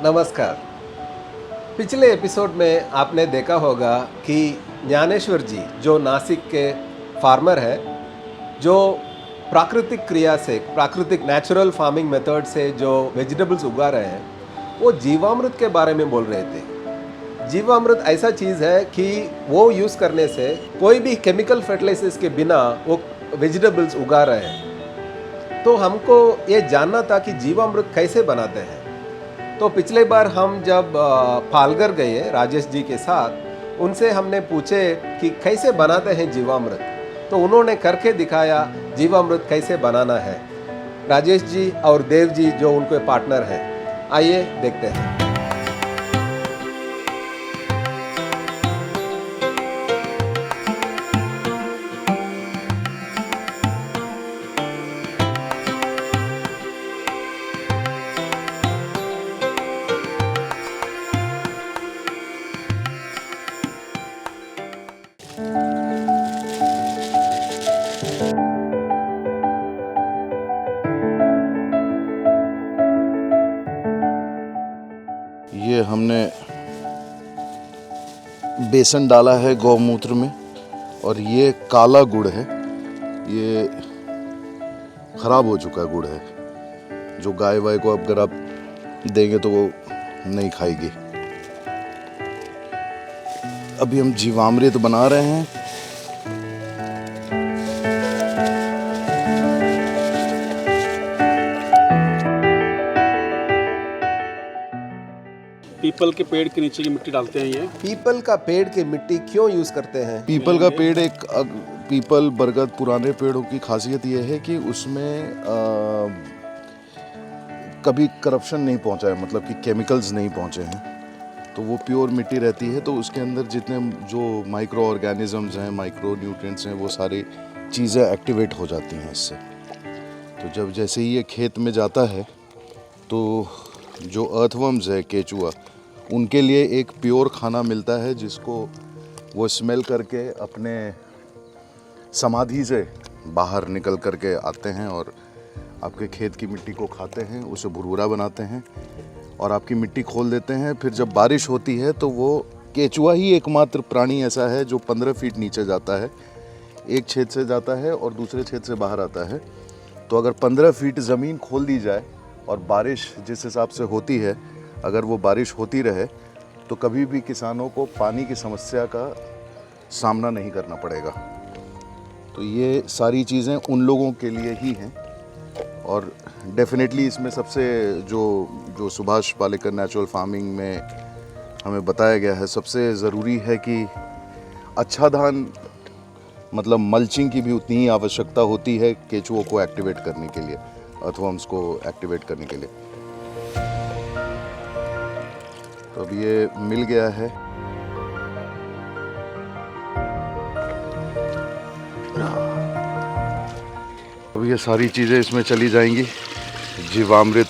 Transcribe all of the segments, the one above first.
नमस्कार। पिछले एपिसोड में आपने देखा होगा कि ज्ञानेश्वर जी जो नासिक के फार्मर हैं, जो प्राकृतिक क्रिया से प्राकृतिक नेचुरल फार्मिंग मेथड से जो वेजिटेबल्स उगा रहे हैं, वो जीवामृत के बारे में बोल रहे थे। जीवामृत ऐसा चीज़ है कि वो यूज़ करने से कोई भी केमिकल फर्टिलाइजर्स के बिना वो वेजिटेबल्स उगा रहे हैं। तो हमको ये जानना था कि जीवामृत कैसे बनाते हैं। तो पिछले बार हम जब पालघर गए राजेश जी के साथ, उनसे हमने पूछे कि कैसे बनाते हैं जीवामृत, तो उन्होंने करके दिखाया जीवामृत कैसे बनाना है। राजेश जी और देव जी जो उनके पार्टनर हैं, आइए देखते हैं। ये हमने बेसन डाला है गौमूत्र में, और ये काला गुड़ है। ये खराब हो चुका गुड़ है, जो गाय वाय को अगर आप देंगे तो वो नहीं खाएगी। अभी हम जीवामृत बना रहे हैं। पीपल के पेड़ के नीचे की मिट्टी डालते हैं। ये पीपल का पेड़ की मिट्टी क्यों यूज़ करते हैं? पीपल का पेड़ पीपल बरगद पुराने पेड़ों की खासियत ये है कि उसमें कभी करप्शन नहीं पहुंचा है, मतलब कि केमिकल्स नहीं पहुंचे हैं, तो वो प्योर मिट्टी रहती है। तो उसके अंदर जितने जो माइक्रो ऑर्गेनिजम्स हैं, माइक्रो न्यूट्रिएंट्स हैं, वो सारी चीज़ें एक्टिवेट हो जाती हैं इससे। तो जब जैसे ही ये खेत में जाता है तो जो अर्थवर्म्स है, केचुआ, उनके लिए एक प्योर खाना मिलता है, जिसको वो स्मेल करके अपने समाधि से बाहर निकल करके आते हैं और आपके खेत की मिट्टी को खाते हैं, उसे भुरभुरा बनाते हैं और आपकी मिट्टी खोल देते हैं। फिर जब बारिश होती है तो वो केचुआ ही एकमात्र प्राणी ऐसा है जो 15 फीट नीचे जाता है, एक छेद से जाता है और दूसरे छेद से बाहर आता है। तो अगर 15 फीट ज़मीन खोल दी जाए और बारिश जिस हिसाब से होती है, अगर वो बारिश होती रहे, तो कभी भी किसानों को पानी की समस्या का सामना नहीं करना पड़ेगा। तो ये सारी चीज़ें उन लोगों के लिए ही हैं। और डेफिनेटली इसमें सबसे जो सुभाष पालेकर नेचुरल फार्मिंग में हमें बताया गया है, सबसे ज़रूरी है कि अच्छा धान, मतलब मल्चिंग की भी उतनी ही आवश्यकता होती है केचुओं को एक्टिवेट करने के लिए, अर्थवर्म्स को एक्टिवेट करने के लिए। तो अब ये मिल गया है। अब ये सारी चीज़ें इसमें चली जाएंगी। जीवामृत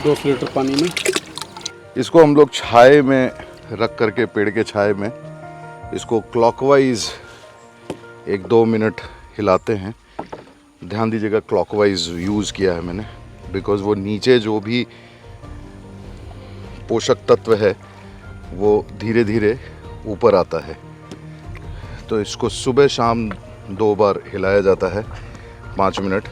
200 लीटर पानी में, इसको हम लोग छाए में रख करके, पेड़ के छाए में इसको क्लॉकवाइज 1-2 मिनट हिलाते हैं। ध्यान दीजिएगा, क्लॉकवाइज यूज़ किया है मैंने, बिकॉज़ वो नीचे जो भी पोषक तत्व है वो धीरे धीरे ऊपर आता है। तो इसको सुबह शाम 2 बार हिलाया जाता है, 5 मिनट।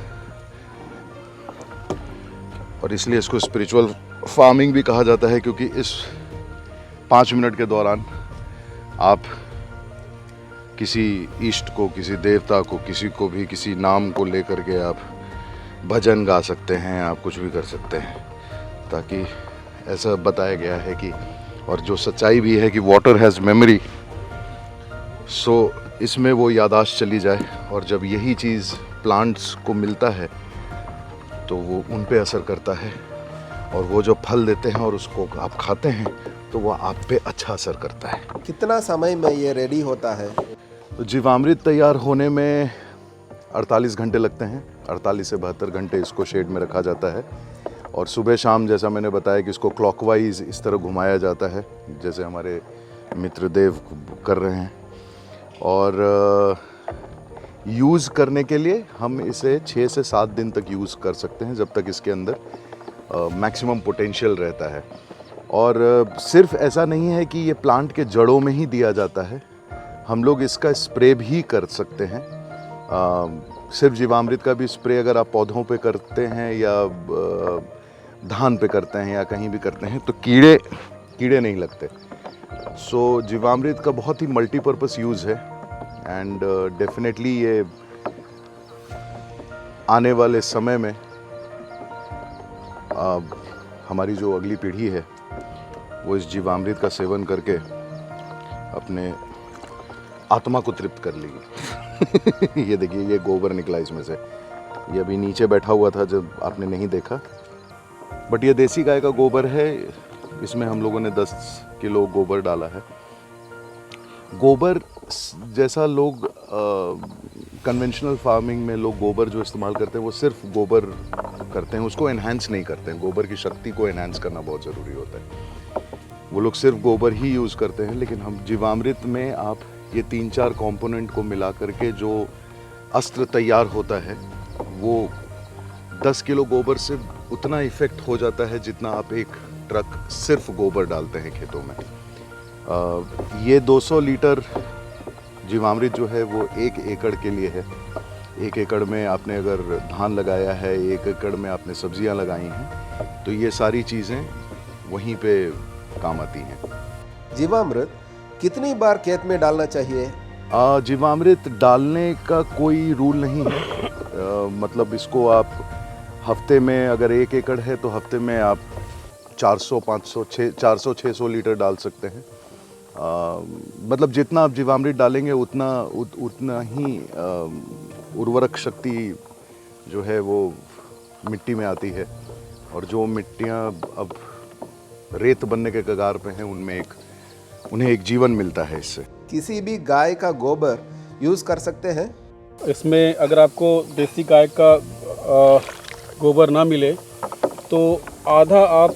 और इसलिए इसको स्पिरिचुअल फार्मिंग भी कहा जाता है, क्योंकि इस 5 मिनट के दौरान आप किसी इष्ट को, किसी देवता को, किसी को भी किसी नाम को लेकर के आप भजन गा सकते हैं, आप कुछ भी कर सकते हैं। ताकि ऐसा बताया गया है कि, और जो सच्चाई भी है कि वाटर हैज़ मेमोरी, सो इसमें वो याददाश्त चली जाए, और जब यही चीज़ प्लांट्स को मिलता है तो वो उन पे असर करता है, और वो जो फल देते हैं और उसको आप खाते हैं तो वो आप पे अच्छा असर करता है। कितना समय में ये रेडी होता है? तो जीवामृत तैयार होने में 48 घंटे लगते हैं। 48 से 72 घंटे इसको शेड में रखा जाता है, और सुबह शाम, जैसा मैंने बताया, कि इसको क्लॉकवाइज इस तरह घुमाया जाता है, जैसे हमारे मित्र देव कर रहे हैं। और यूज़ करने के लिए हम इसे 6 से 7 दिन तक यूज़ कर सकते हैं, जब तक इसके अंदर मैक्सिमम पोटेंशियल रहता है। और सिर्फ ऐसा नहीं है कि ये प्लांट के जड़ों में ही दिया जाता है, हम लोग इसका स्प्रे भी कर सकते हैं। सिर्फ जीवामृत का भी स्प्रे अगर आप पौधों पे करते हैं या धान पे करते हैं या कहीं भी करते हैं तो कीड़े नहीं लगते। सो जीवामृत का बहुत ही मल्टीपर्पस यूज़ है एंड डेफिनेटली ये आने वाले समय में हमारी जो अगली पीढ़ी है वो इस जीवामृत का सेवन करके अपने आत्मा को तृप्त कर लेगी। ये देखिए, ये गोबर निकला इसमें से, ये अभी नीचे बैठा हुआ था जब आपने नहीं देखा, बट ये देसी गाय का गोबर है। इसमें हम लोगों ने 10 किलो गोबर डाला है। गोबर जैसा लोग कन्वेंशनल फार्मिंग में लोग गोबर जो इस्तेमाल करते हैं वो सिर्फ गोबर करते हैं, उसको एनहांस नहीं करते हैं। गोबर की शक्ति को एनहांस करना बहुत ज़रूरी होता है। वो लोग सिर्फ गोबर ही यूज़ करते हैं, लेकिन हम जीवामृत में आप ये 3-4 कंपोनेंट को मिला करके जो अस्त्र तैयार होता है वो 10 किलो गोबर से उतना इफ़ेक्ट हो जाता है जितना आप एक ट्रक सिर्फ गोबर डालते हैं खेतों में। ये 200 लीटर जीवामृत जो है वो 1 एकड़ के लिए है। 1 एकड़ में आपने अगर धान लगाया है, 1 एकड़ में आपने सब्जियां लगाई हैं, तो ये सारी चीज़ें वहीं पे काम आती हैं। जीवामृत कितनी बार खेत में डालना चाहिए? जीवामृत डालने का कोई रूल नहीं है। मतलब इसको आप हफ्ते में, अगर 1 एकड़ है तो हफ्ते में आप 400-600 लीटर डाल सकते हैं। मतलब जितना आप जीवामृत डालेंगे उतना ही उर्वरक शक्ति जो है वो मिट्टी में आती है, और जो मिट्टियाँ अब रेत बनने के कगार पे हैं उन्हें एक जीवन मिलता है इससे। किसी भी गाय का गोबर यूज़ कर सकते हैं? इसमें अगर आपको देसी गाय का गोबर ना मिले तो आधा आप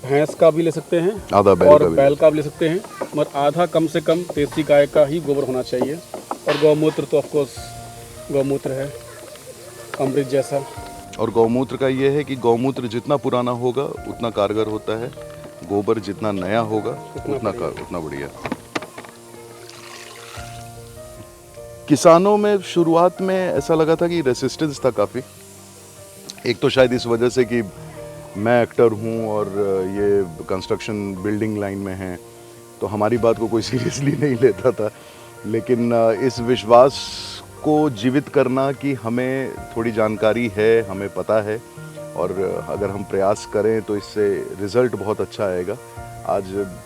भैंस का भी ले सकते हैं, आधा बैल का भी ले सकते हैं, मगर आधा कम से कम देसी गाय का ही गोबर होना चाहिए। और गौमूत्र तो ऑफकोर्स गौमूत्र है, अमृत जैसा। और गौमूत्र का ये है कि गौमूत्र जितना पुराना होगा उतना कारगर होता है, गोबर जितना नया होगा उतना बढ़िया। किसानों में शुरुआत में ऐसा लगा था कि रेसिस्टेंस था काफ़ी। एक तो शायद इस वजह से कि मैं एक्टर हूँ और ये कंस्ट्रक्शन बिल्डिंग लाइन में हैं, तो हमारी बात को कोई सीरियसली नहीं लेता था। लेकिन इस विश्वास को जीवित करना कि हमें थोड़ी जानकारी है, हमें पता है, और अगर हम प्रयास करें तो इससे रिज़ल्ट बहुत अच्छा आएगा। आज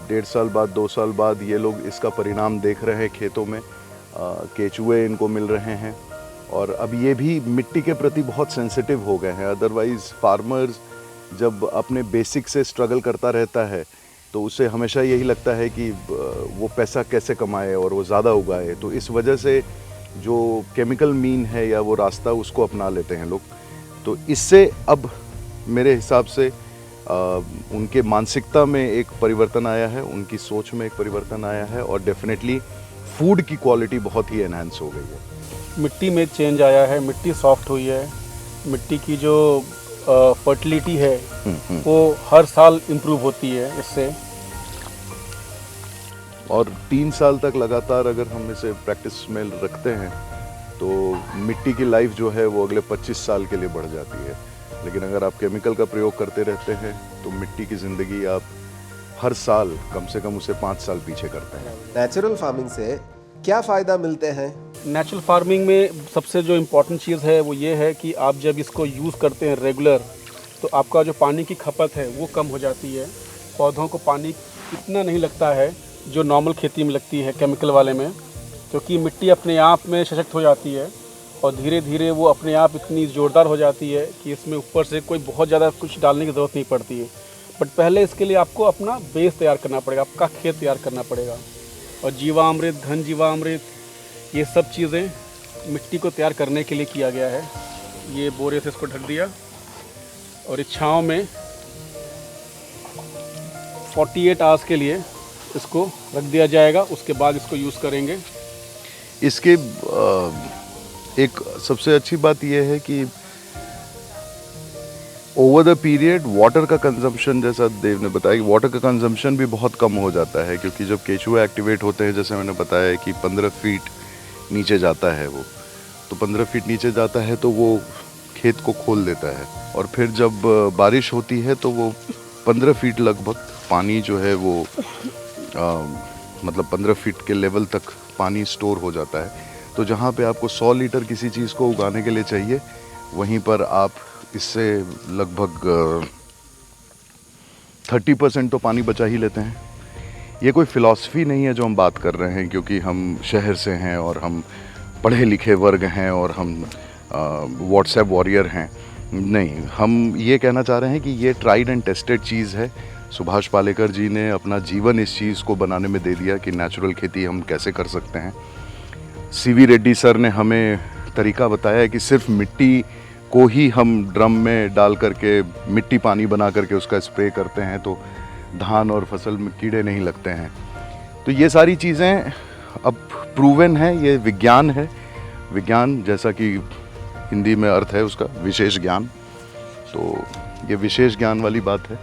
1.5 साल बाद, 2 साल बाद ये लोग इसका परिणाम देख रहे हैं खेतों में। केचुए इनको मिल रहे हैं, और अब ये भी मिट्टी के प्रति बहुत सेंसिटिव हो गए हैं। अदरवाइज़ फार्मर्स जब अपने बेसिक से स्ट्रगल करता रहता है तो उसे हमेशा यही लगता है कि वो पैसा कैसे कमाए और वो ज़्यादा उगाए। तो इस वजह से जो केमिकल मीन है या वो रास्ता उसको अपना लेते हैं लोग। तो इससे अब मेरे हिसाब से उनके मानसिकता में एक परिवर्तन आया है, उनकी सोच में एक परिवर्तन आया है, और डेफिनेटली फूड की क्वालिटी बहुत ही एनहांस हो गई है। मिट्टी में चेंज आया है, मिट्टी सॉफ्ट हुई है, मिट्टी की जो फर्टिलिटी है वो हर साल इम्प्रूव होती है इससे। और 3 साल तक लगातार अगर हम इसे प्रैक्टिस में रखते हैं तो मिट्टी की लाइफ जो है वो अगले 25 साल के लिए बढ़ जाती है। लेकिन अगर आप केमिकल का प्रयोग करते रहते हैं तो मिट्टी की ज़िंदगी आप हर साल कम से कम उसे 5 साल पीछे करते हैं। नेचुरल फार्मिंग से क्या फ़ायदा मिलते हैं? नेचुरल फार्मिंग में सबसे जो इम्पोर्टेंट चीज़ है वो ये है कि आप जब इसको यूज़ करते हैं रेगुलर, तो आपका जो पानी की खपत है वो कम हो जाती है। पौधों को पानी इतना नहीं लगता है जो नॉर्मल खेती में लगती है केमिकल वाले में, क्योंकि मिट्टी अपने आप में सशक्त हो जाती है और धीरे धीरे वो अपने आप इतनी ज़ोरदार हो जाती है कि इसमें ऊपर से कोई बहुत ज़्यादा कुछ डालने की ज़रूरत नहीं पड़ती है। बट पहले इसके लिए आपको अपना बेस तैयार करना पड़ेगा, आपका खेत तैयार करना पड़ेगा। और जीवामृत, घन जीवामृत, ये सब चीज़ें मिट्टी को तैयार करने के लिए किया गया है। ये बोरे से इसको ढक दिया और इस छाँव में 48 आवर्स के लिए इसको रख दिया जाएगा। उसके बाद इसको यूज़ करेंगे। इसके एक सबसे अच्छी बात यह है कि ओवर द पीरियड वाटर का कंजम्पशन, जैसा देव ने बताया कि वाटर का कंजम्पशन भी बहुत कम हो जाता है, क्योंकि जब केचुआ एक्टिवेट होते हैं, जैसे मैंने बताया कि 15 फीट नीचे जाता है वो, तो 15 फीट नीचे जाता है तो वो खेत को खोल देता है, और फिर जब बारिश होती है तो वो 15 फीट लगभग पानी जो है वो मतलब 15 फीट के लेवल तक पानी स्टोर हो जाता है। तो जहाँ पे आपको 100 लीटर किसी चीज़ को उगाने के लिए चाहिए, वहीं पर आप इससे लगभग 30% तो पानी बचा ही लेते हैं। ये कोई फ़िलॉसफी नहीं है जो हम बात कर रहे हैं, क्योंकि हम शहर से हैं और हम पढ़े लिखे वर्ग हैं और हम व्हाट्सएप वॉरियर हैं। नहीं, हम ये कहना चाह रहे हैं कि ये ट्राइड एंड टेस्टेड चीज़ है। सुभाष पालेकर जी ने अपना जीवन इस चीज़ को बनाने में दे दिया कि नेचुरल खेती हम कैसे कर सकते हैं। सीवी रेड्डी सर ने हमें तरीका बताया है कि सिर्फ मिट्टी को ही हम ड्रम में डाल करके मिट्टी पानी बना करके उसका स्प्रे करते हैं तो धान और फसल में कीड़े नहीं लगते हैं। तो ये सारी चीज़ें अब प्रूवन है, ये विज्ञान है। विज्ञान, जैसा कि हिंदी में अर्थ है उसका विशेष ज्ञान, तो ये विशेष ज्ञान वाली बात है।